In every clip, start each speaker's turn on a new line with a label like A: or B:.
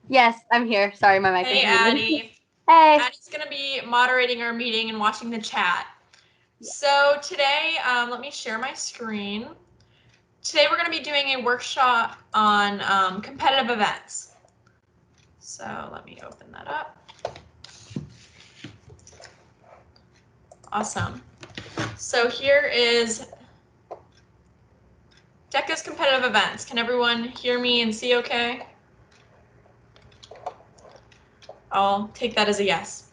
A: Yes, I'm here. Sorry, my mic was
B: Hey,
A: muted.
B: Addie.
A: Hey.
B: Addie's going to be moderating our meeting and watching the chat.
A: Yeah.
B: So today, let me share my screen. Today we're going to be doing a workshop on competitive events. So let me open that up. Awesome. So here is DECA's competitive events. Can everyone hear me and see okay? I'll take that as a yes.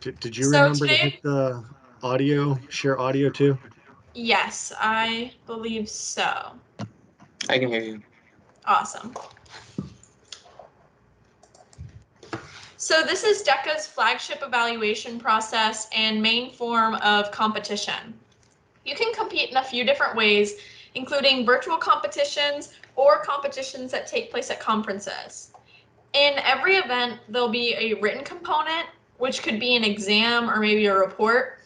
C: Did you remember to hit the audio, share audio too?
B: Yes, I believe so.
D: I can hear you.
B: Awesome. So this is DECA's flagship evaluation process and main form of competition. You can compete in a few different ways, including virtual competitions or competitions that take place at conferences. In every event, there'll be a written component, which could be an exam or maybe a report,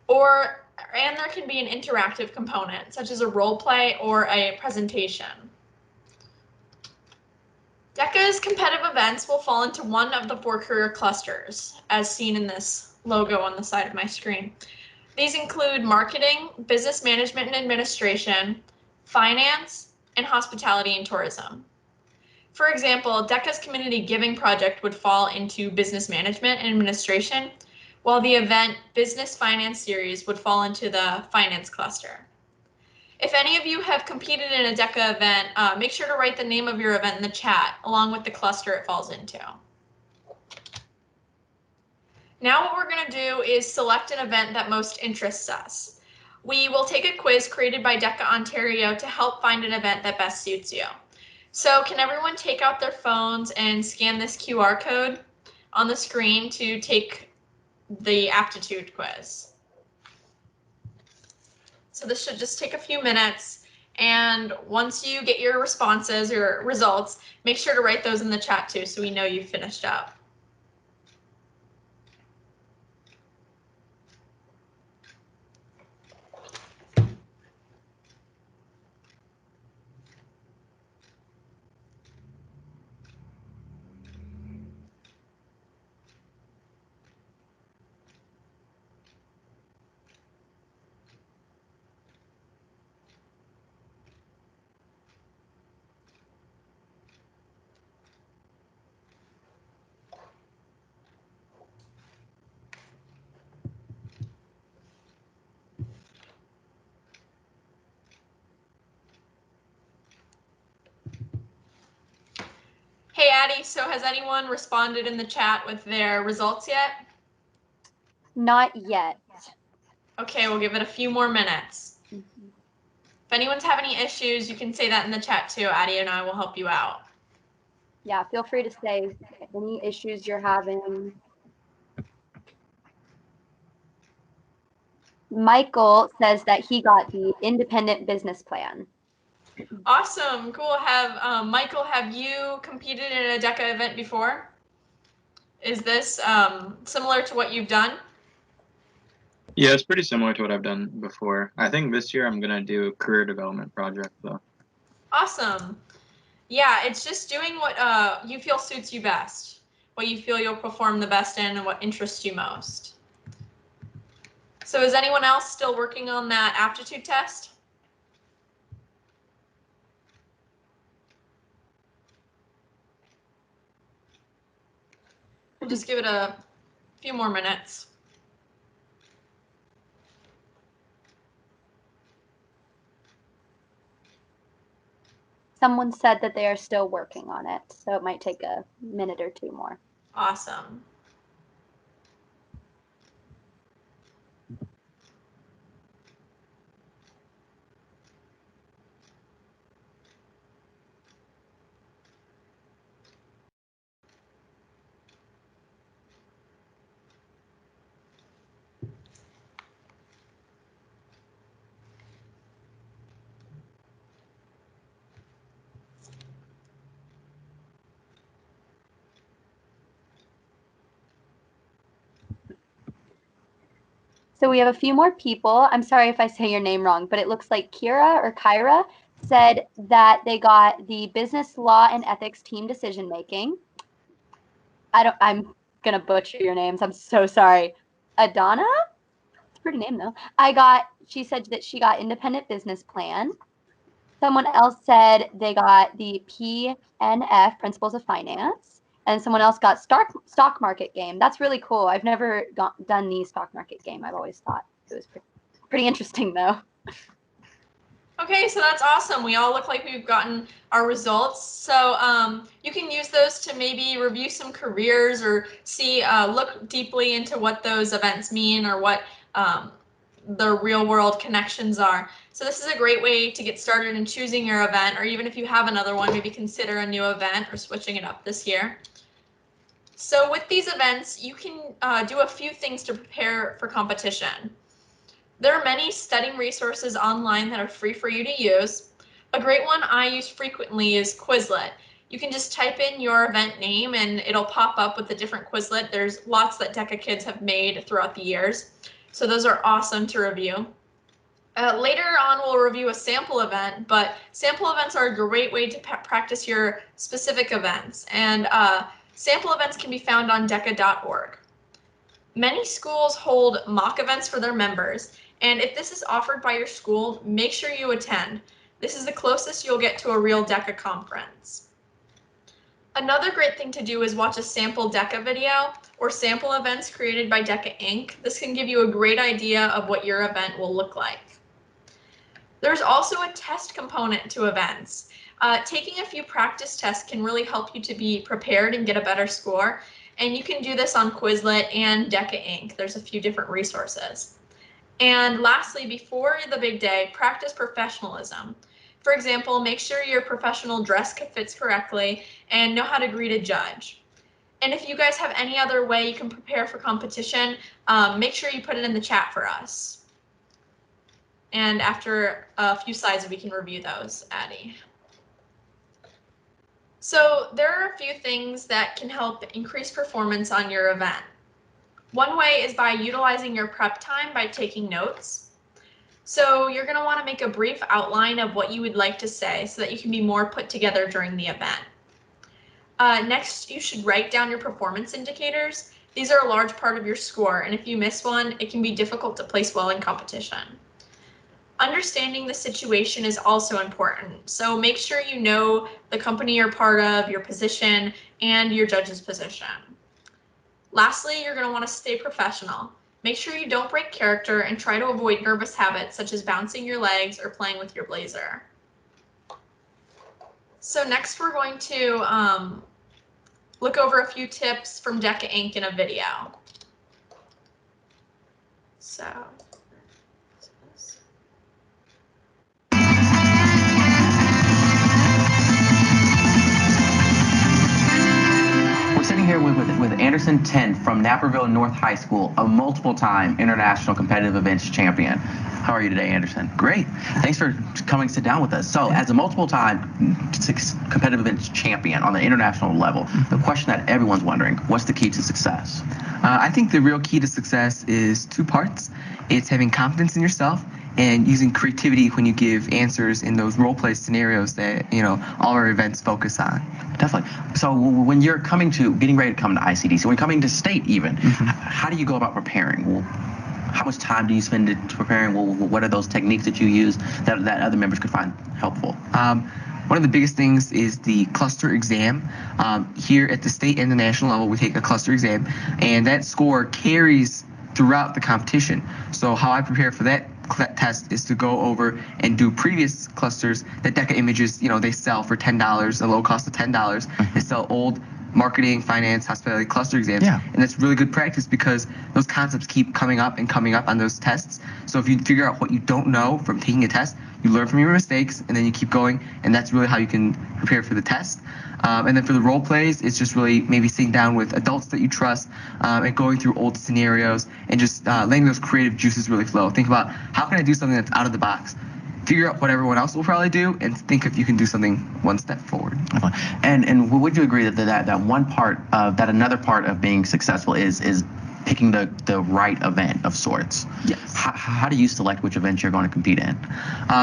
B: and there can be an interactive component, such as a role play or a presentation. DECA's competitive events will fall into one of the 4 career clusters, as seen in this logo on the side of my screen. These include marketing, business management and administration, finance, and hospitality and tourism. For example, DECA's community giving project would fall into business management and administration, while the event Business Finance Series would fall into the finance cluster. If any of you have competed in a DECA event, make sure to write the name of your event in the chat, along with the cluster it falls into. Now what we're going to do is select an event that most interests us. We will take a quiz created by DECA Ontario to help find an event that best suits you. So can everyone take out their phones and scan this QR code on the screen to take the aptitude quiz? So this should just take a few minutes. And once you get your responses or results, make sure to write those in the chat too, so we know you've finished up. Hey, Addie, so has anyone responded in the chat with their results yet?
A: Not yet.
B: Okay, we'll give it a few more minutes. If anyone's have any issues, you can say that in the chat too. Addie and I will help you out.
A: Yeah, feel free to say any issues you're having. Michael says that he got the independent business plan.
B: Awesome, cool. Michael, have you competed in a DECA event before? Is this similar to what you've done?
D: Yeah, it's pretty similar to what I've done before. I think this year I'm gonna do a career development project though.
B: Awesome. Yeah, it's just doing what you feel suits you best, what you feel you'll perform the best in, and what interests you most. So is anyone else still working on that aptitude test? We'll just give it a few more minutes.
A: Someone said that they are still working on it, so it might take a minute or 2 more.
B: Awesome.
A: So we have a few more people. I'm sorry if I say your name wrong, but it looks like Kira or Kyra said that they got the business law and ethics team decision making. I'm gonna butcher your names. I'm so sorry. Adana? It's a pretty name though. She said that she got independent business plan. Someone else said they got the PNF, Principles of Finance. And someone else got stock market game. That's really cool. I've never done the stock market game. I've always thought it was pretty interesting though.
B: Okay, so that's awesome. We all look like we've gotten our results. So you can use those to maybe review some careers or look deeply into what those events mean or what the real world connections are. So this is a great way to get started in choosing your event, or even if you have another one, maybe consider a new event or switching it up this year. So with these events, you can do a few things to prepare for competition. There are many studying resources online that are free for you to use. A great one I use frequently is Quizlet. You can just type in your event name and it'll pop up with a different Quizlet. There's lots that DECA kids have made throughout the years. So those are awesome to review. Later on, we'll review a sample event, but sample events are a great way to practice your specific events. And sample events can be found on DECA.org. Many schools hold mock events for their members. And if this is offered by your school, make sure you attend. This is the closest you'll get to a real DECA conference. Another great thing to do is watch a sample DECA video or sample events created by DECA Inc. This can give you a great idea of what your event will look like. There's also a test component to events. Taking a few practice tests can really help you to be prepared and get a better score. And you can do this on Quizlet and DECA Inc. There's a few different resources. And lastly, before the big day, practice professionalism. For example, make sure your professional dress fits correctly and know how to greet a judge. And if you guys have any other way you can prepare for competition, make sure you put it in the chat for us. And after a few slides, we can review those, Addie. So there are a few things that can help increase performance on your event. One way is by utilizing your prep time by taking notes. So you're going to want to make a brief outline of what you would like to say so that you can be more put together during the event. Next, you should write down your performance indicators. These are a large part of your score, and if you miss one, it can be difficult to place well in competition. Understanding the situation is also important. So make sure you know the company you're part of, your position, and your judge's position. Lastly, you're going to want to stay professional. Make sure you don't break character and try to avoid nervous habits such as bouncing your legs or playing with your blazer. So next we're going to look over a few tips from DECA Inc. in a video. So.
E: Here with Anderson Tent from Naperville North High School, a multiple-time international competitive events champion. How are you today, Anderson?
F: Great.
E: Thanks for coming to sit down with us. So, as a multiple-time competitive events champion on the international level, the question that everyone's wondering, what's the key to success?
F: I think the real key to success is two parts. It's having confidence in yourself and using creativity when you give answers in those role play scenarios that all our events focus on.
E: Definitely. So when you're getting ready to come to ICDC, when you're coming to state even, how do you go about preparing? Well, how much time do you spend preparing? Well, what are those techniques that you use that other members could find helpful?
F: One of the biggest things is the cluster exam. Here at the state and the national level, we take a cluster exam, and that score carries throughout the competition. So how I prepare for that test is to go over and do previous clusters that DECA Images, they sell for $10, a low cost of $10. They sell old marketing, finance, hospitality cluster exams.
E: Yeah.
F: And that's really good practice because those concepts keep coming up on those tests. So if you figure out what you don't know from taking a test, you learn from your mistakes and then you keep going, and that's really how you can prepare for the test. And then for the role plays, it's just really maybe sitting down with adults that you trust and going through old scenarios and just letting those creative juices really flow. Think about, how can I do something that's out of the box? Figure out what everyone else will probably do and think if you can do something one step forward.
E: And would you agree that that one part of that another part of being successful is picking the right event of sorts.
F: Yes.
E: How do you select which events you're going to compete in?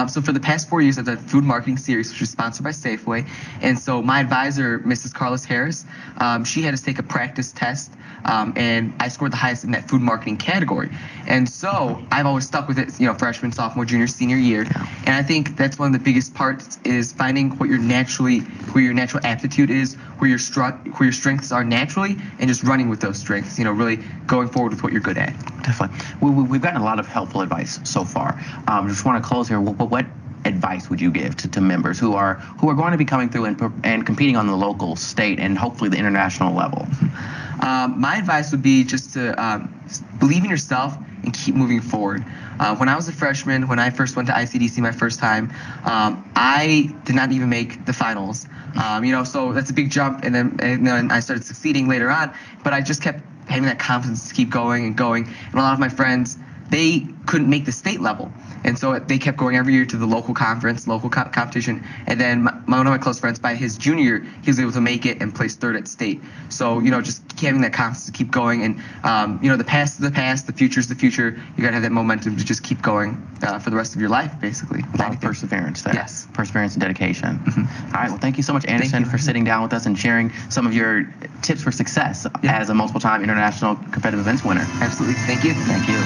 F: So for the past 4 years, I've done food marketing series, which is sponsored by Safeway. And so my advisor, Mrs. Carlos Harris, she had us take a practice test, and I scored the highest in that food marketing category. And so I've always stuck with it, freshman, sophomore, junior, senior year. And I think that's one of the biggest parts is finding where your natural aptitude is, where your strengths are naturally, and just running with those strengths. Really going forward with what you're good at.
E: Definitely. We've gotten a lot of helpful advice so far. Just want to close here. What advice would you give to members who are going to be coming through and competing on the local, state, and hopefully the international level?
F: My advice would be just to believe in yourself and keep moving forward. When I was a freshman, when I first went to ICDC my first time, I did not even make the finals. So that's a big jump, and then I started succeeding later on. But I just kept having that confidence to keep going and going. And a lot of my friends, they couldn't make the state level. And so they kept going every year to the local conference, local competition. And then one of my close friends, by his junior year, he was able to make it and place third at state. So, just having that confidence to keep going. And, the past is the past, the future is the future. You got to have that momentum to just keep going for the rest of your life, basically.
E: A lot of perseverance there.
F: Yes.
E: Perseverance and dedication. All right. Well, thank you so much, Anderson, for sitting down with us and sharing some of your tips for success as a multiple-time international competitive events winner.
F: Absolutely. Thank you.
E: Thank you.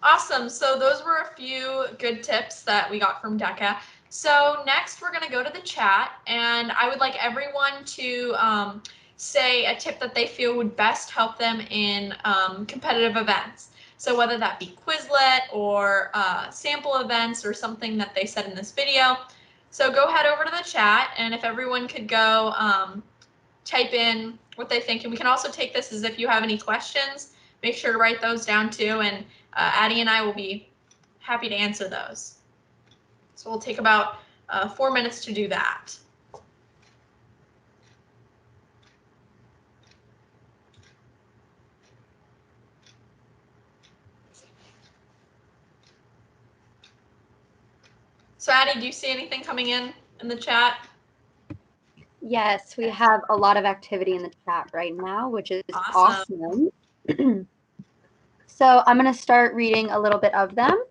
B: Awesome. So those were a few good tips that we got from DECA. So next we're going to go to the chat, and I would like everyone to say a tip that they feel would best help them in competitive events. So whether that be Quizlet or sample events or something that they said in this video. So go head over to the chat, and if everyone could go type in what they think, and we can also take this as if you have any questions, make sure to write those down too, and Addie and I will be happy to answer those. So we'll take about 4 minutes to do that. So Addie, do you see anything coming in the chat?
A: Yes, we have a lot of activity in the chat right now, which is awesome. So I'm going to start reading a little bit of them.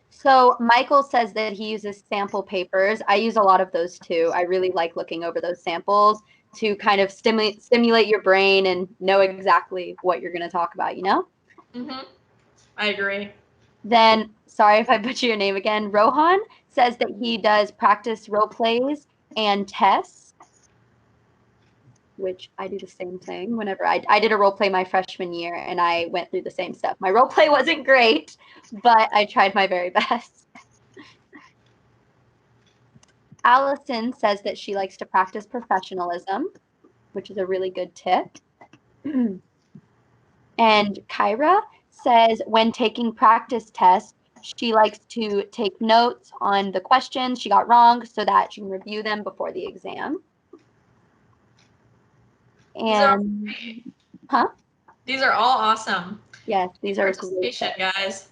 A: So Michael says that he uses sample papers. I use a lot of those too. I really like looking over those samples to kind of stimulate your brain and know exactly what you're going to talk about,
B: I agree.
A: Then, sorry if I butcher your name again, Rohan says that he does practice role plays and tests, which I do the same thing whenever I did a role play my freshman year, and I went through the same stuff. My role play wasn't great, but I tried my very best. Allison says that she likes to practice professionalism, which is a really good tip. And Kyra says when taking practice tests, she likes to take notes on the questions she got wrong so that she can review them before the exam. And
B: These are all awesome.
A: Yes, these are
B: participation, guys.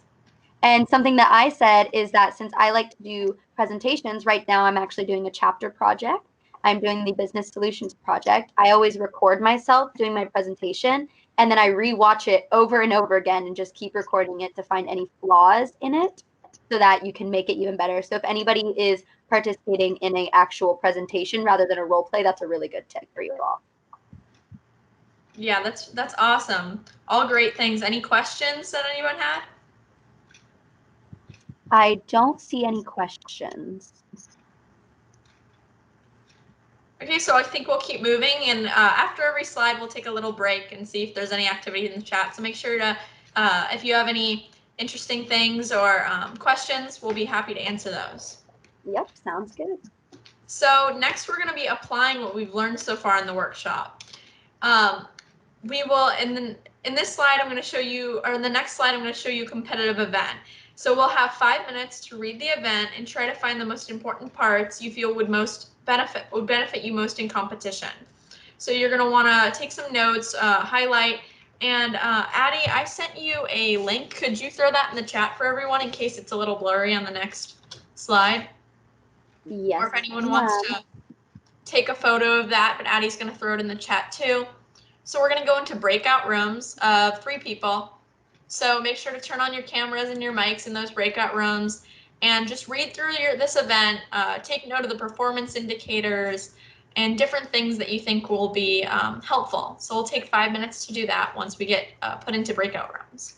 A: And something that I said is that since I like to do presentations, right now I'm actually doing a chapter project. I'm doing the business solutions project. I always record myself doing my presentation, and then I rewatch it over and over again and just keep recording it to find any flaws in it so that you can make it even better. So if anybody is participating in an actual presentation rather than a role play, that's a really good tip for you all.
B: Yeah, that's awesome. All great things. Any questions that anyone had?
A: I don't see any questions.
B: Okay, so I think we'll keep moving, and after every slide, we'll take a little break and see if there's any activity in the chat. So make sure to, if you have any interesting things or questions, we'll be happy to answer those.
A: Yep, sounds good.
B: So next, we're going to be applying what we've learned so far in the workshop. We will, in this slide, I'm going to show you, or in the next slide, I'm going to show you a competitive event. So we'll have 5 minutes to read the event and try to find the most important parts you feel would benefit you most in competition. So you're going to want to take some notes, highlight, and Addie, I sent you a link. Could you throw that in the chat for everyone in case it's a little blurry on the next slide?
A: Yes.
B: Or if anyone wants to take a photo of that, but Addie's going to throw it in the chat too. So we're going to go into breakout rooms of 3 people. So make sure to turn on your cameras and your mics in those breakout rooms and just read through this event, take note of the performance indicators and different things that you think will be helpful. So we'll take 5 minutes to do that once we get put into breakout rooms.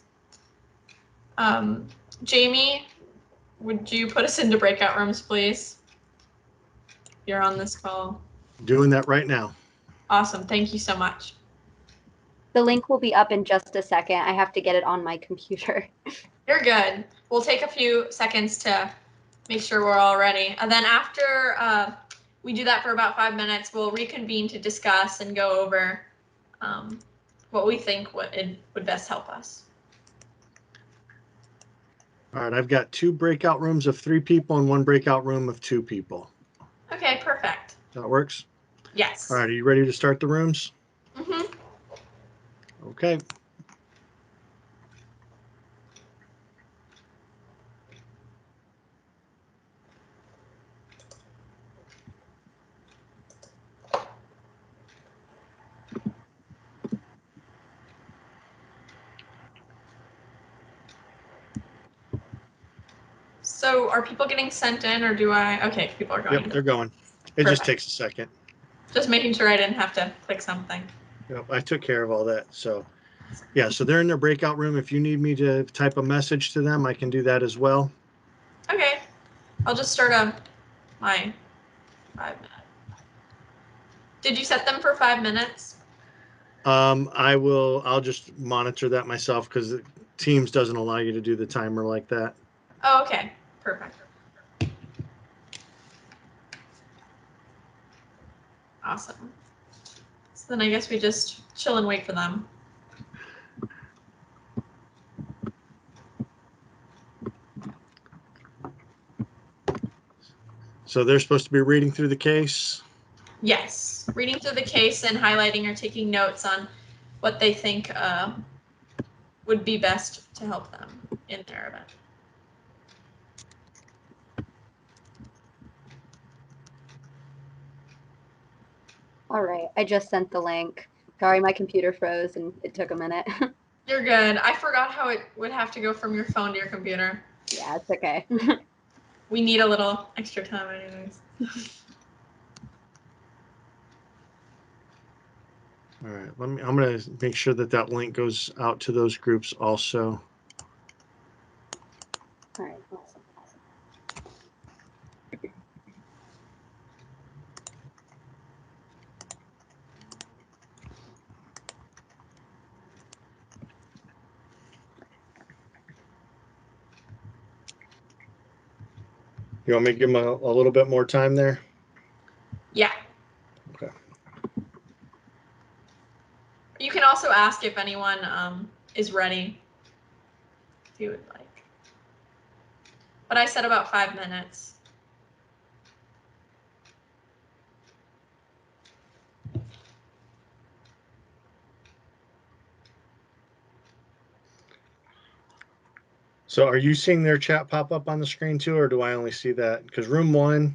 B: Jamie, would you put us into breakout rooms, please? You're on this call.
C: Doing that right now.
B: Awesome. Thank you so much.
A: The link will be up in just a second. I have to get it on my computer.
B: You're good. We'll take a few seconds to make sure we're all ready. And then after we do that for about 5 minutes, we'll reconvene to discuss and go over what we think would best help us.
C: All right, I've got 2 breakout rooms of 3 people and 1 breakout room of 2 people.
B: Okay, perfect.
C: That works?
B: Yes.
C: All right, are you ready to start the rooms?
B: Mm-hmm.
C: Okay.
B: So are people getting sent in or do I? Okay, people are going.
C: Yep, they're going. It just takes a second.
B: Just making sure I didn't have to click something.
C: Yep, I took care of all that. So, yeah, so they're in their breakout room. If you need me to type a message to them, I can do that as well.
B: Okay, I'll just start my 5 minutes. Did you set them for 5 minutes?
C: I'll just monitor that myself because Teams doesn't allow you to do the timer like that.
B: Oh, okay, perfect. Awesome. So then I guess we just chill and wait for them.
C: So they're supposed to be reading through the case?
B: Yes, reading through the case and highlighting or taking notes on what they think would be best to help them in their event.
A: All right, I just sent the link. Sorry, my computer froze and it took a minute.
B: You're good. I forgot how it would have to go from your phone to your computer.
A: Yeah, it's okay.
B: We need a little extra time anyways.
C: All right, I'm going to make sure that that link goes out to those groups also.
A: All right, awesome.
C: You want me to give them a little bit more time there?
B: Yeah.
C: Okay.
B: You can also ask if anyone is ready, if you would like. But I said about 5 minutes.
C: So are you seeing their chat pop up on the screen too, or do I only see that? Because room 1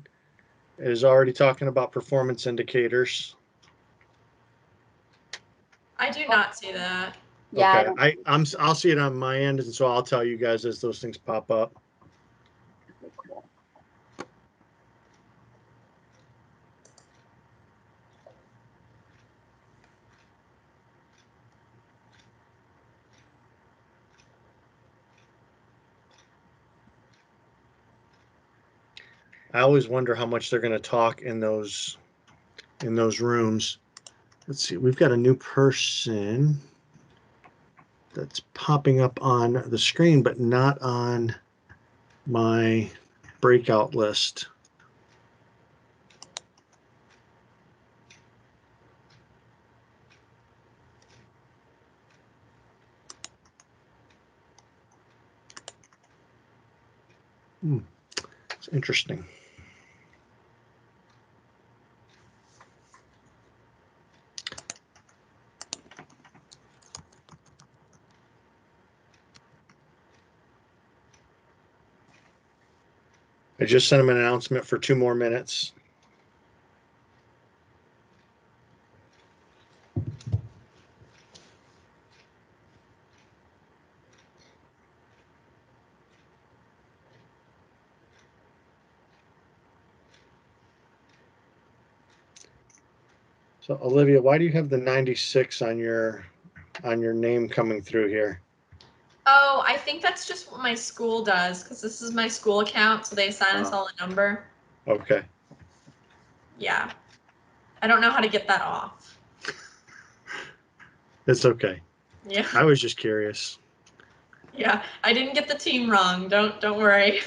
C: is already talking about performance indicators.
B: I do not see that.
A: Yeah,
C: Okay, I'll see it on my end, and so I'll tell you guys as those things pop up.
A: Okay, cool.
C: I always wonder how much they're going to talk in those rooms. Let's see, we've got a new person that's popping up on the screen, but not on my breakout list. It's interesting. I just sent him an announcement for 2 more minutes. So Olivia, why do you have the 96 on your name coming through here?
B: Oh, I think that's just what my school does, because this is my school account, so they assign us all a number.
C: Okay.
B: Yeah. I don't know how to get that off.
C: It's okay.
B: Yeah.
C: I was just curious.
B: Yeah. I didn't get the team wrong. Don't worry.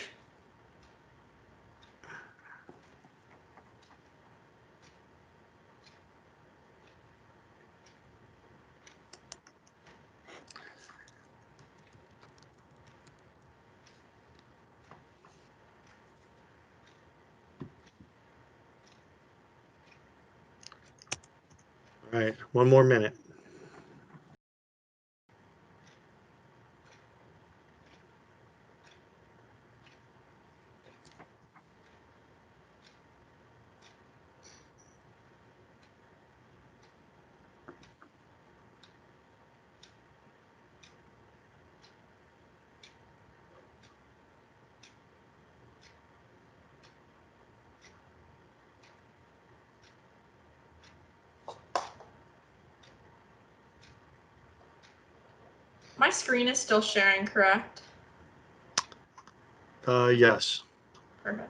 C: All right, 1 more minute.
B: My screen is still sharing, correct?
C: Yes.
B: Perfect.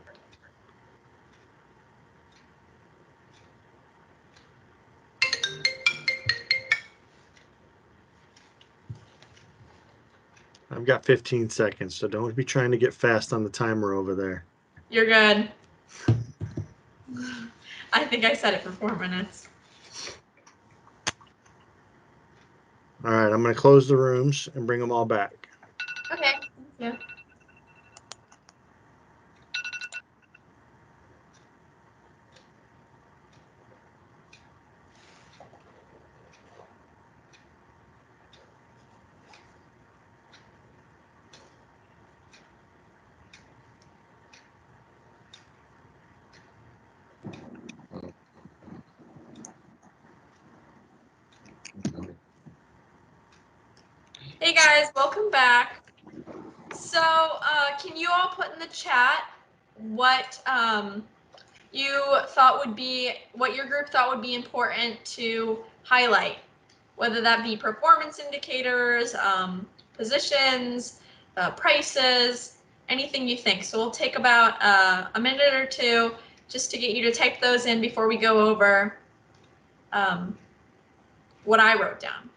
C: I've got 15 seconds, so don't be trying to get fast on the timer over there.
B: You're good. I think I set it for 4 minutes.
C: All right, I'm going to close the rooms and bring them all back.
B: Okay. Yeah. Hey guys, welcome back. So, can you all put in the chat what what your group thought would be important to highlight, whether that be performance indicators, positions, prices, anything you think. So we'll take about a minute or two just to get you to type those in before we go over what I wrote down.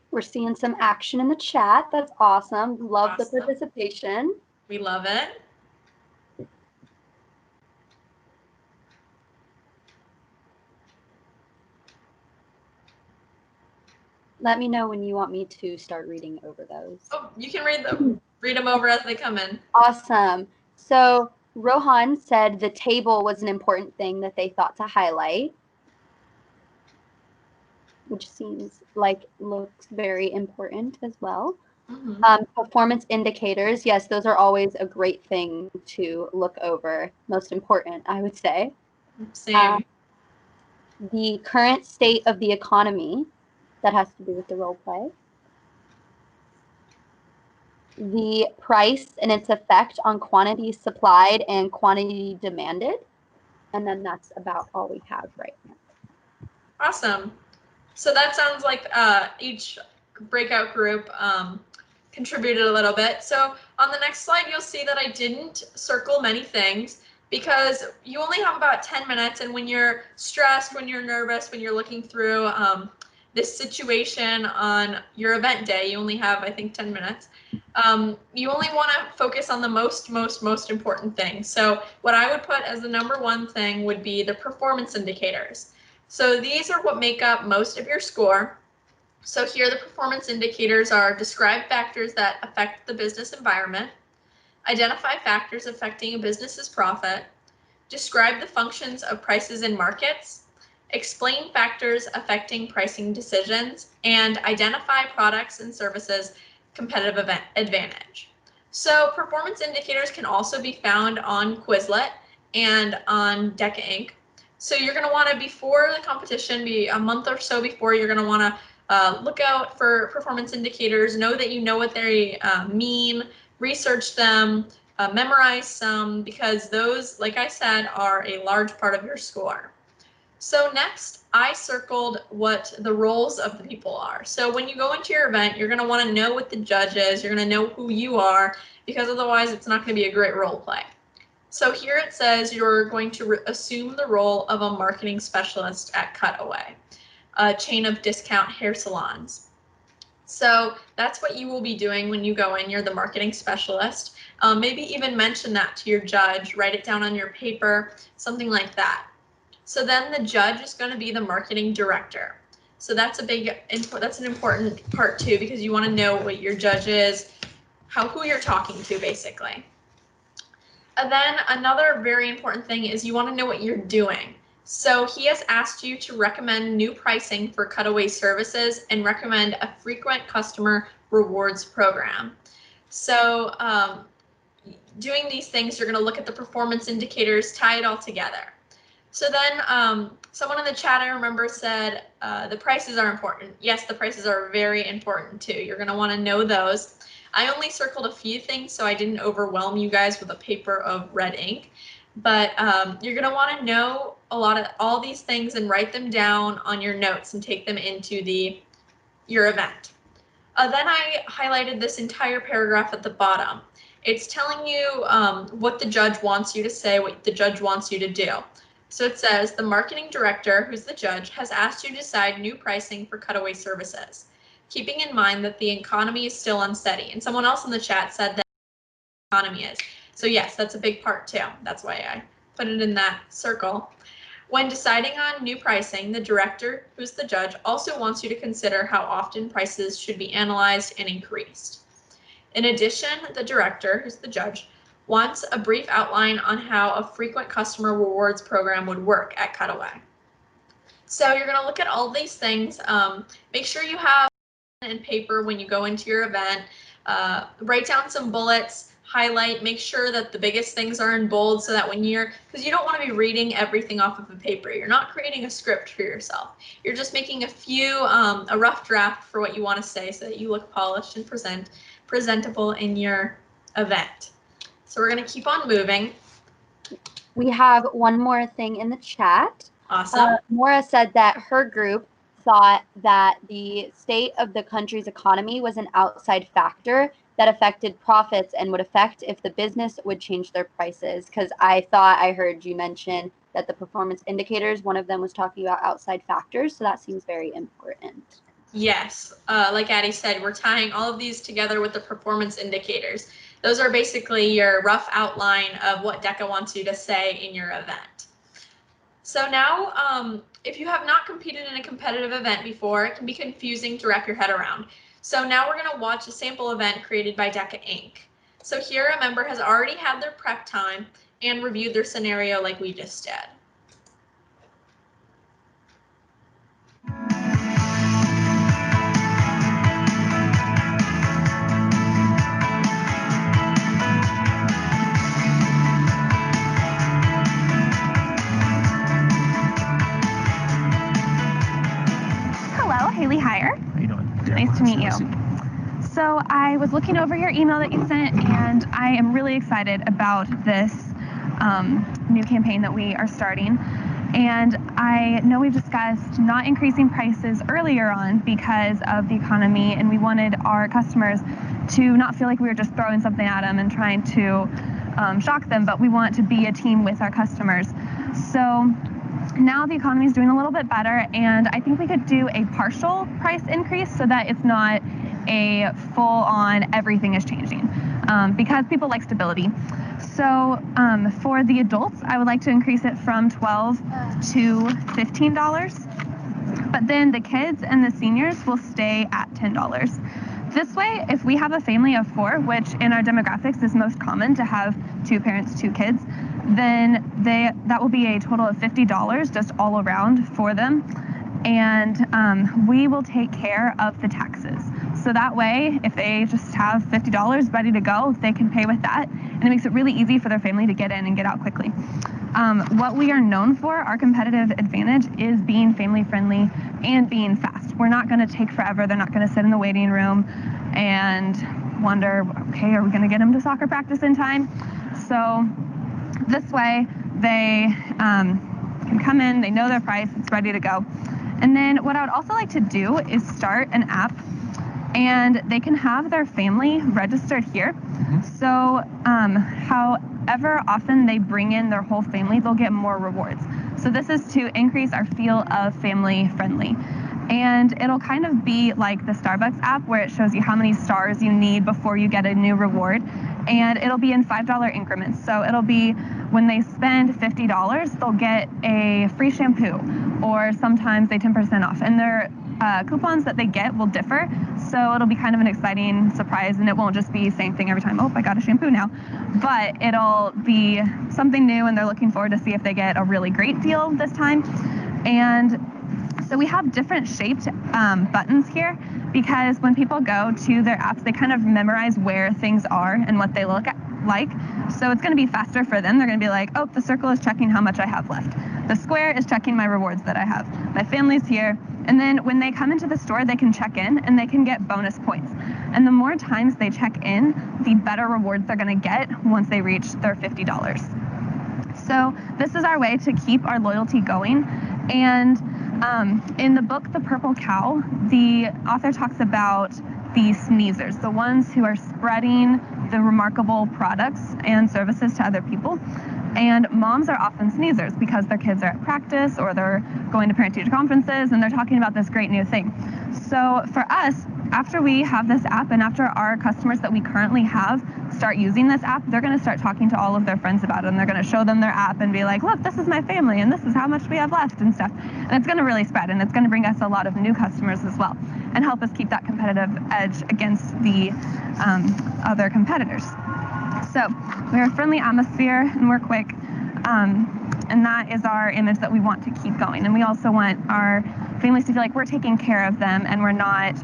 A: We're seeing some action in the chat. That's awesome. Love
B: Awesome.
A: the participation.
B: We love it.
A: Let me know when you want me to start reading over those.
B: Oh, you can read them over as they come in.
A: Awesome. So Rohan said the table was an important thing that they thought to highlight, which seems like looks very important as well.
B: Mm-hmm.
A: Performance indicators, yes, those are always a great thing to look over. Most important, I would say.
B: Same.
A: The current state of the economy, that has to do with the role play. The price and its effect on quantity supplied and quantity demanded. And then that's about all we have right now.
B: Awesome. So that sounds like each breakout group contributed a little bit. So on the next slide, you'll see that I didn't circle many things because you only have about 10 minutes. And when you're stressed, when you're nervous, when you're looking through this situation on your event day, you only have, I think, 10 minutes. You only want to focus on the most important thing. So what I would put as the #1 thing would be the performance indicators. So these are what make up most of your score. So here the performance indicators are: describe factors that affect the business environment, identify factors affecting a business's profit, describe the functions of prices in markets, explain factors affecting pricing decisions, and identify products and services competitive advantage. So performance indicators can also be found on Quizlet and on DECA Inc. So you're going to want to, before the competition, be a month or so before, you're going to want to look out for performance indicators, know that you know what they mean, research them, memorize some, because those, like I said, are a large part of your score. So next, I circled what the roles of the people are. So when you go into your event, you're going to want to know what the judge is. You're going to know who you are, because otherwise it's not going to be a great role play. So here it says you're going to assume the role of a marketing specialist at Cutaway, a chain of discount hair salons. So that's what you will be doing when you go in. You're the marketing specialist. Maybe even mention that to your judge, write it down on your paper, something like that. So then the judge is going to be the marketing director. So that's an important part too, because you want to know what your judge is, who you're talking to basically. And then another very important thing is you want to know what you're doing. So he has asked you to recommend new pricing for Cutaway services and recommend a frequent customer rewards program. So doing these things, you're going to look at the performance indicators, tie it all together. So then someone in the chat, I remember, said the prices are important. Yes, the prices are very important too. You're going to want to know those. I only circled a few things so I didn't overwhelm you guys with a paper of red ink. But you're going to want to know all these things and write them down on your notes and take them into your event. Then I highlighted this entire paragraph at the bottom. It's telling you what the judge wants you to say, what the judge wants you to do. So it says the marketing director, who's the judge, has asked you to decide new pricing for Cutaway services, keeping in mind that the economy is still unsteady. And someone else in the chat said that the economy is. So yes, that's a big part too. That's why I put it in that circle. When deciding on new pricing, the director, who's the judge, also wants you to consider how often prices should be analyzed and increased. In addition, the director, who's the judge, wants a brief outline on how a frequent customer rewards program would work at Cutaway. So you're going to look at all these things. Make sure you have pen and paper when you go into your event. Write down some bullets, highlight, make sure that the biggest things are in bold so that because you don't want to be reading everything off of a paper. You're not creating a script for yourself. You're just making a rough draft for what you want to say so that you look polished and presentable in your event. So we're going to keep on moving.
A: We have one more thing in the chat.
B: Awesome.
A: Maura said that her group thought that the state of the country's economy was an outside factor that affected profits and would affect if the business would change their prices. Because I thought I heard you mention that the performance indicators, one of them was talking about outside factors. So that seems very important.
B: Yes, like Addie said, we're tying all of these together with the performance indicators. Those are basically your rough outline of what DECA wants you to say in your event. So now, if you have not competed in a competitive event before, it can be confusing to wrap your head around. So now we're going to watch a sample event created by DECA Inc. So here a member has already had their prep time and reviewed their scenario like we just did.
G: Haley Heyer.
E: How you doing?
G: Nice to meet you. So I was looking over your email that you sent, and I am really excited about this new campaign that we are starting. And I know we've discussed not increasing prices earlier on because of the economy, and we wanted our customers to not feel like we were just throwing something at them and trying to shock them, but we want to be a team with our customers. So now the economy is doing a little bit better, and I think we could do a partial price increase so that it's not a full-on everything is changing, because people like stability. So for the adults, I would like to increase it from $12 to $15, but then the kids and the seniors will stay at $10. This way, if we have a family of 4, which in our demographics is most common to have 2 parents, 2 kids, then that will be a total of $50 just all around for them. And we will take care of the taxes. So that way, if they just have $50 ready to go, they can pay with that. And it makes it really easy for their family to get in and get out quickly. What we are known for, our competitive advantage, is being family friendly and being fast. We're not going to take forever. They're not going to sit in the waiting room and wonder, okay, are we going to get them to soccer practice in time? So this way, they can come in, they know their price, it's ready to go. And then what I would also like to do is start an app, and they can have their family registered here. So however often they bring in their whole family, they'll get more rewards. So this is to increase our feel of family friendly. And it'll kind of be like the Starbucks app where it shows you how many stars you need before you get a new reward. And it'll be in $5 increments. So it'll be when they spend $50, they'll get a free shampoo, or sometimes they 10% off. And their coupons that they get will differ. So it'll be kind of an exciting surprise, and it won't just be same thing every time. Oh, I got a shampoo now. But it'll be something new, and they're looking forward to see if they get a really great deal this time. And so we have different shaped buttons here, because when people go to their apps, they kind of memorize where things are and what they look like. So it's going to be faster for them. They're going to be like, oh, the circle is checking how much I have left. The square is checking my rewards that I have. My family's here. And then when they come into the store, they can check in and they can get bonus points. And the more times they check in, the better rewards they're going to get once they reach their $50. So this is our way to keep our loyalty going. And in the book, The Purple Cow, the author talks about the sneezers, the ones who are spreading the remarkable products and services to other people. And moms are often sneezers because their kids are at practice or they're going to parent-teacher conferences and they're talking about this great new thing. So for us, after we have this app and after our customers that we currently have start using this app, they're going to start talking to all of their friends about it, and they're going to show them their app and be like, look, this is my family and this is how much we have left and stuff. And it's going to really spread, and it's going to bring us a lot of new customers as well and help us keep that competitive edge against the other competitors. So we're a friendly atmosphere and we're quick, and that is our image that we want to keep going. And we also want our families to feel like we're taking care of them and we're not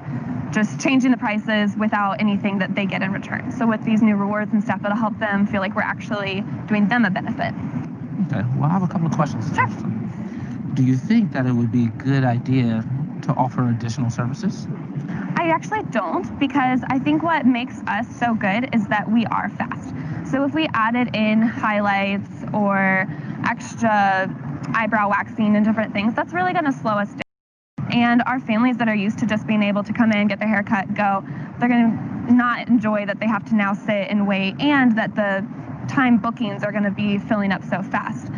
G: just changing the prices without anything that they get in return. So with these new rewards and stuff, it'll help them feel like we're actually doing them a benefit.
H: Okay, well, I have a couple of questions.
G: Sure.
H: Do you think that it would be a good idea to offer additional services?
G: I actually don't, because I think what makes us so good is that we are fast. So if we added in highlights or extra eyebrow waxing and different things, that's really going to slow us down. And our families that are used to just being able to come in, get their hair cut, go, they're going to not enjoy that they have to now sit and wait, and that the time bookings are going to be filling up so fast.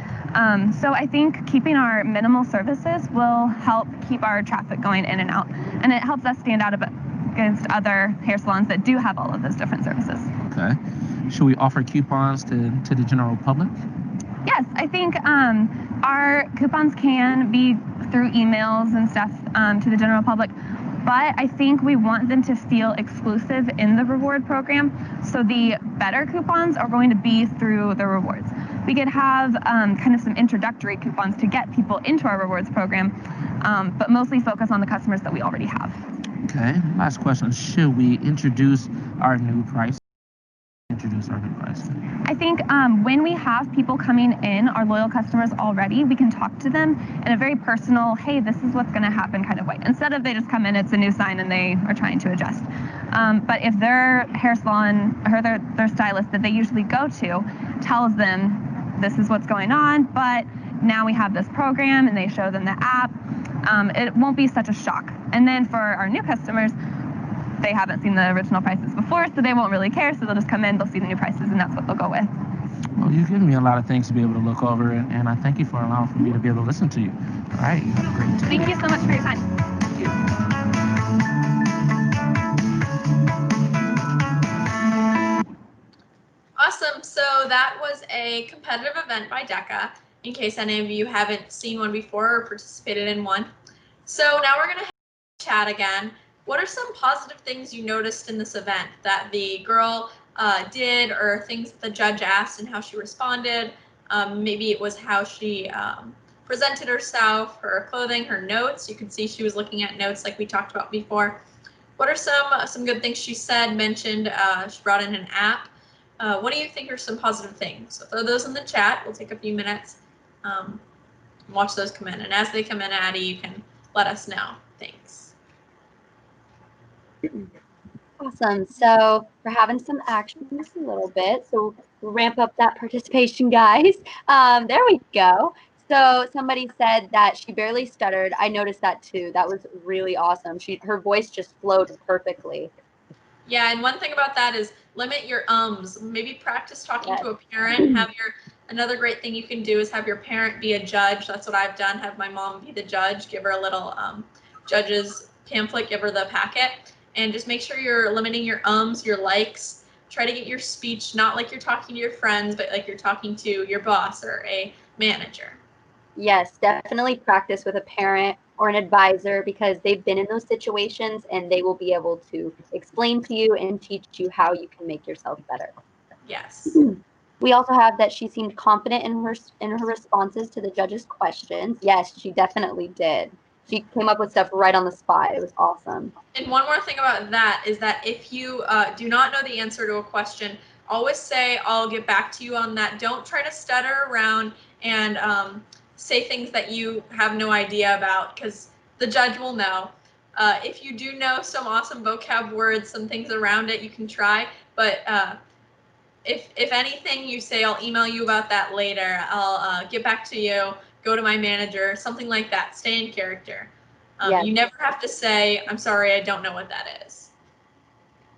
G: So I think keeping our minimal services will help keep our traffic going in and out, and it helps us stand out against other hair salons that do have all of those different services.
H: Okay. Should we offer coupons to the general public?
G: Yes, I think our coupons can be through emails and stuff to the general public, but I think we want them to feel exclusive in the reward program. So the better coupons are going to be through the rewards. We could have kind of some introductory coupons to get people into our rewards program, but mostly focus on the customers that we already have.
H: Okay, last question. Should we introduce our new price?
G: I think when we have people coming in, our loyal customers already, we can talk to them in a very personal, hey, this is what's going to happen kind of way. Instead of they just come in, it's a new sign and they are trying to adjust. But if their hair salon or their stylist that they usually go to tells them this is what's going on, but now we have this program, and they show them the app, it won't be such a shock. And then for our new customers, they haven't seen the original prices before, so they won't really care. So they'll just come in, they'll see the new prices, and that's what they'll go with.
H: Well, you've given me a lot of things to be able to look over, and I thank you for allowing for me to be able to listen to you. All right, you have a great day.
G: Thank you so much for your time.
H: Thank you.
B: Awesome. So that was a competitive event by DECA, in case any of you haven't seen one before or participated in one. So now we're going to chat again. What are some positive things you noticed in this event that the girl did, or things that the judge asked and how she responded? Maybe it was how she presented herself, her clothing, her notes. You can see she was looking at notes like we talked about before. What are some good things she said, mentioned? She brought in an app. What do you think are some positive things? So throw those in the chat. We'll take a few minutes, watch those come in. And as they come in, Addie, you can let us know. Thanks.
A: Awesome. So we're having some action just a little bit. So we'll ramp up that participation, guys. There we go. So somebody said that she barely stuttered. I noticed that too. That was really awesome. Her voice just flowed perfectly.
B: Yeah, and one thing about that is limit your ums. Maybe practice talking to a parent. Another great thing you can do is have your parent be a judge. That's what I've done. Have my mom be the judge. Give her a little judge's pamphlet. Give her the packet, and just make sure you're limiting your ums, your likes. Try to get your speech not like you're talking to your friends, but like you're talking to your boss or a manager.
A: Yes, definitely practice with a parent or an advisor because they've been in those situations and they will be able to explain to you and teach you how you can make yourself better.
B: Yes.
A: We also have that she seemed confident in her responses to the judge's questions. Yes, she definitely did. She came up with stuff right on the spot. It was awesome.
B: And one more thing about that is that if you do not know the answer to a question, always say, I'll get back to you on that. Don't try to stutter around and say things that you have no idea about, because the judge will know. If you do know some awesome vocab words, some things around it, you can try. But if anything, you say, I'll email you about that later. I'll get back to you, go to my manager, something like that. Stay in character.
A: Yes.
B: You never have to say, I'm sorry, I don't know what that is.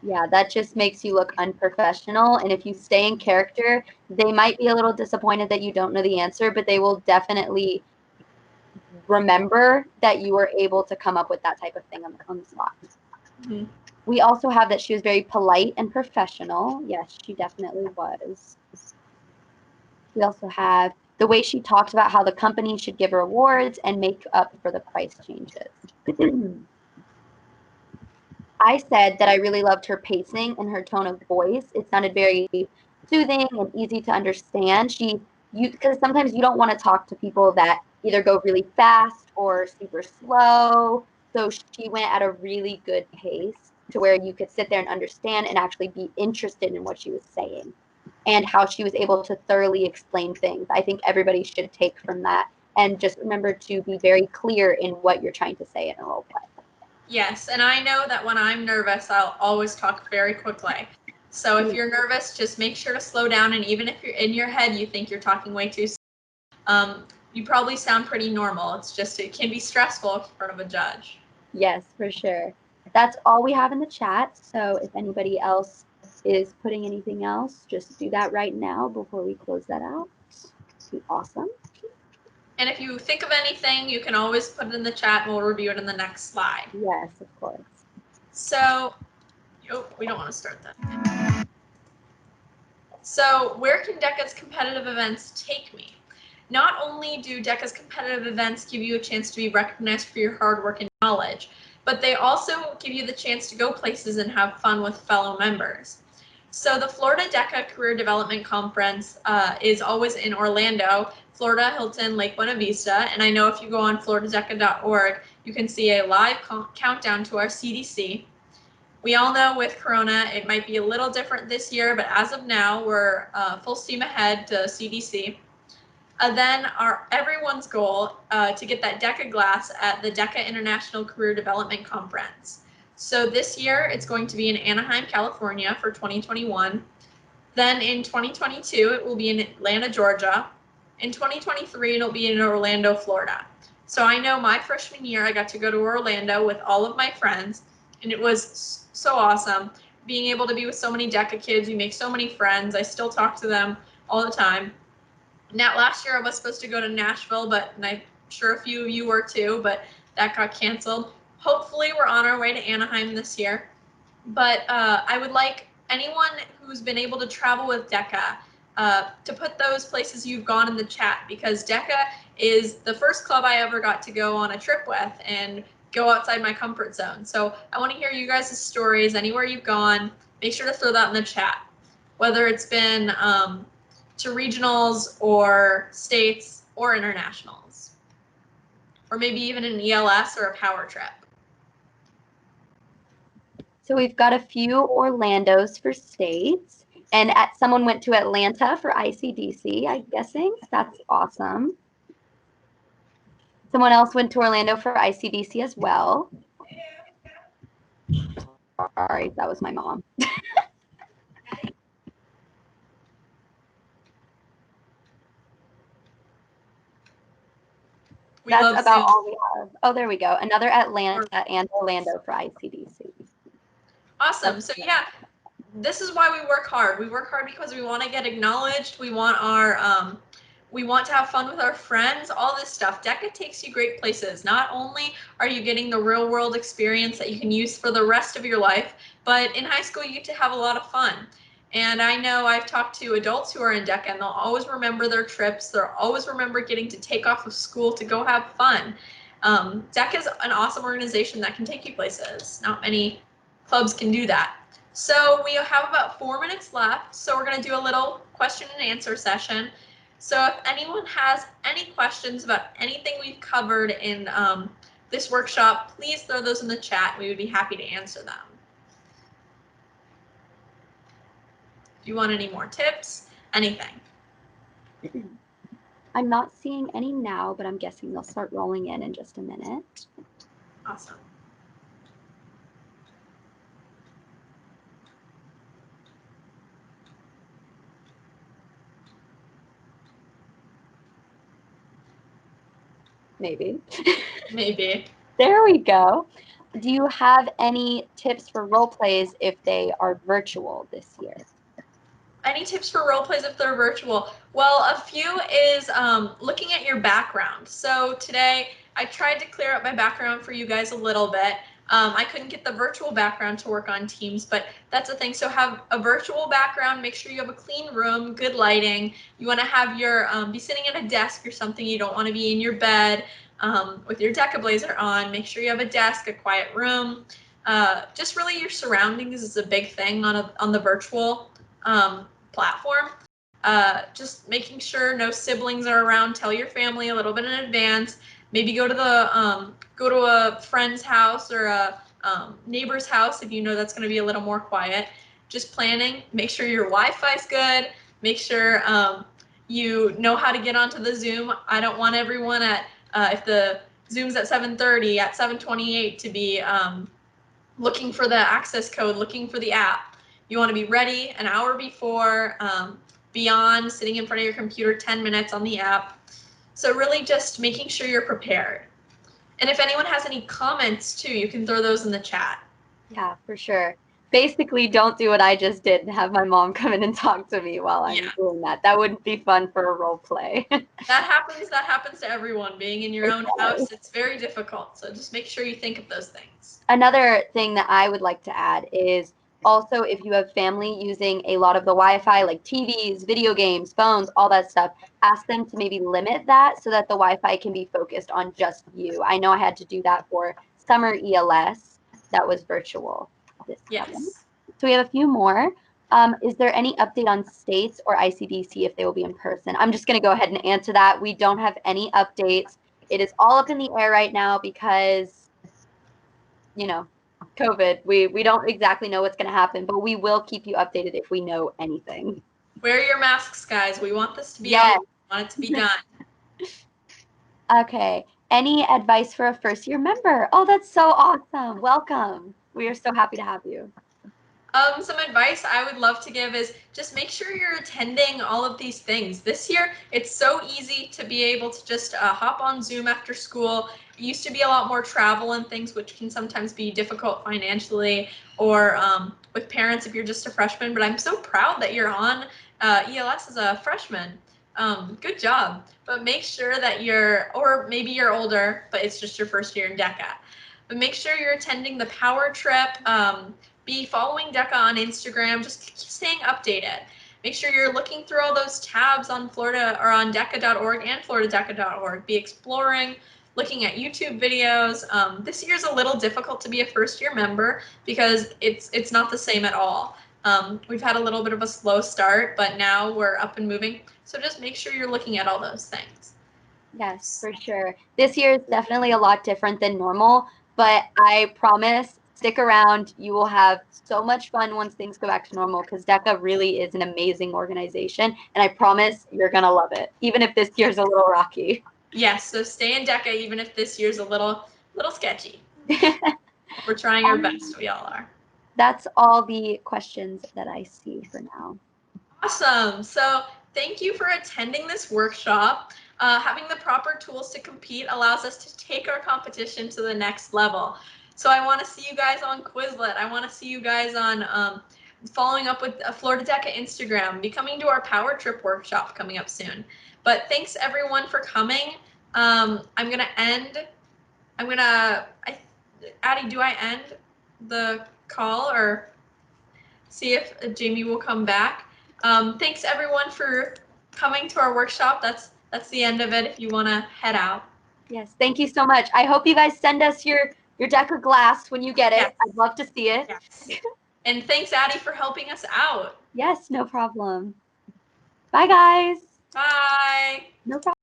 A: Yeah, that just makes you look unprofessional. And if you stay in character, they might be a little disappointed that you don't know the answer, but they will definitely remember that you were able to come up with that type of thing on the spot.
B: Mm-hmm.
A: We also have that she was very polite and professional. Yes, she definitely was. We also have the way she talked about how the company should give her awards and make up for the price changes. I said that I really loved her pacing and her tone of voice. It sounded very soothing and easy to understand. Because sometimes you don't want to talk to people that either go really fast or super slow. So she went at a really good pace to where you could sit there and understand and actually be interested in what she was saying and how she was able to thoroughly explain things. I think everybody should take from that and just remember to be very clear in what you're trying to say in a role play.
B: Yes, and I know that when I'm nervous, I'll always talk very quickly. So if you're nervous, just make sure to slow down. And even if you're in your head, you think you're talking way too slow, you probably sound pretty normal. It's just, it can be stressful in front of a judge.
A: Yes, for sure. That's all we have in the chat. So if anybody else is putting anything else, just do that right now before we close that out. Be awesome.
B: And if you think of anything, you can always put it in the chat and we'll review it in the next slide.
A: Yes, of course.
B: So, we don't want to start that. So where can DECA's competitive events take me? Not only do DECA's competitive events give you a chance to be recognized for your hard work and knowledge, but they also give you the chance to go places and have fun with fellow members. So the Florida DECA Career Development Conference is always in Orlando, Florida, Hilton, Lake Buena Vista. And I know if you go on floridadeca.org, you can see a live countdown to our CDC. We all know with Corona, it might be a little different this year, but as of now, we're full steam ahead to CDC. Then everyone's goal to get that DECA glass at the DECA International Career Development Conference. So this year, it's going to be in Anaheim, California for 2021. Then in 2022, it will be in Atlanta, Georgia. In 2023, it'll be in Orlando, Florida. So I know my freshman year, I got to go to Orlando with all of my friends, and it was so awesome. Being able to be with so many DECA kids, you make so many friends. I still talk to them all the time. Now, last year I was supposed to go to Nashville, but I'm sure a few of you were too, but that got canceled. Hopefully we're on our way to Anaheim this year. But I would like anyone who's been able to travel with DECA to put those places you've gone in the chat, because DECA is the first club I ever got to go on a trip with and go outside my comfort zone. So I want to hear you guys' stories, anywhere you've gone. Make sure to throw that in the chat. Whether it's been to regionals or states or internationals? Or maybe even an ELS or a power trip?
A: So we've got a few Orlandos for states, and someone went to Atlanta for ICDC, I'm guessing. That's awesome. Someone else went to Orlando for ICDC as well. Sorry, that was my mom. That's about all we have. Oh, there we go. Another Atlanta and Orlando for ICDC.
B: Awesome. So yeah, this is why we work hard. We work hard because we want to get acknowledged. We want we want to have fun with our friends, all this stuff. DECA takes you great places. Not only are you getting the real world experience that you can use for the rest of your life, but in high school you get to have a lot of fun. And I know I've talked to adults who are in DECA and they'll always remember their trips. They'll always remember getting to take off of school to go have fun. DECA is an awesome organization that can take you places. Not many clubs can do that. So we have about 4 minutes left. So we're going to do a little question and answer session. So if anyone has any questions about anything we've covered in this workshop, please throw those in the chat. We would be happy to answer them. If you want any more tips, anything.
A: I'm not seeing any now, but I'm guessing they'll start rolling in just a minute.
B: Awesome.
A: Maybe.
B: Maybe.
A: There we go. Do you have any tips for role plays if they are virtual this year?
B: Any tips for role plays if they're virtual? Well, a few is looking at your background. So today I tried to clear up my background for you guys a little bit. I couldn't get the virtual background to work on Teams, but that's the thing. So have a virtual background, make sure you have a clean room, good lighting. You want to have your, be sitting at a desk or something. You don't want to be in your bed with your DECA blazer on. Make sure you have a desk, a quiet room. Just really your surroundings is a big thing on the virtual platform. Just making sure no siblings are around. Tell your family a little bit in advance. Maybe go to a friend's house or a neighbor's house if you know that's going to be a little more quiet. Just planning. Make sure your Wi-Fi is good. Make sure you know how to get onto the Zoom. I don't want everyone at if the Zoom's at 7:30 at 7:28 to be looking for the access code, looking for the app. You want to be ready an hour before, beyond sitting in front of your computer 10 minutes on the app. So really just making sure you're prepared. And if anyone has any comments too, you can throw those in the chat.
A: Yeah, for sure. Basically, don't do what I just did and have my mom come in and talk to me while I'm doing that. That wouldn't be fun for a role play.
B: That happens to everyone. Being in your own house, it's very difficult. So just make sure you think of those things.
A: Another thing that I would like to add is also if you have family using a lot of the Wi-Fi, like TVs, video games, phones, all that stuff, ask them to maybe limit that so that the Wi-Fi can be focused on just you. I know I had to do that for summer ELS that was virtual this time. So we have a few more. Is there any update on states or ICDC if they will be in person? I'm just going to go ahead and answer that. We don't have any updates. It is all up in the air right now because, you know, COVID. We don't exactly know what's going to happen, but we will keep you updated if we know anything.
B: Wear your masks, guys. We want this to be over. We want it to be done.
A: Okay. Any advice for a first-year member? Oh, that's so awesome. Welcome. We are so happy to have you.
B: Some advice I would love to give is just make sure you're attending all of these things. This year, it's so easy to be able to just hop on Zoom after school. It used to be a lot more travel and things, which can sometimes be difficult financially or with parents if you're just a freshman. But I'm so proud that you're on ELS as a freshman. Good job. But make sure that or maybe you're older, but it's just your first year in DECA. But make sure you're attending the power trip. Be following DECA on Instagram. Just keep staying updated. Make sure you're looking through all those tabs on Florida or on DECA.org and FloridaDECA.org. Be exploring, looking at YouTube videos. This year's a little difficult to be a first-year member because it's not the same at all. We've had a little bit of a slow start, but now we're up and moving. So just make sure you're looking at all those things.
A: Yes, for sure. This year is definitely a lot different than normal, but I promise, stick around. You will have so much fun once things go back to normal because DECA really is an amazing organization, and I promise you're gonna love it, even if this year's a little rocky.
B: Yes, so stay in DECA even if this year's a little sketchy. We're trying our best. We all are.
A: That's all the questions that I see for now.
B: Awesome. So thank you for attending this workshop. Having the proper tools to compete allows us to take our competition to the next level. So I want to see you guys on Quizlet. I want to see you guys on following up with Florida DECA Instagram, be coming to our Power Trip workshop coming up soon. But thanks everyone for coming. I'm going to end. Addie, do I end the call or see if Jamie will come back? Thanks everyone for coming to our workshop. That's the end of it if you want to head out.
A: Yes, thank you so much. I hope you guys send us your DECA glass when you get it.
B: Yes.
A: I'd love to see it.
B: Yes. And thanks, Addie, for helping us out.
A: Yes, no problem. Bye, guys.
B: Bye.
A: No problem.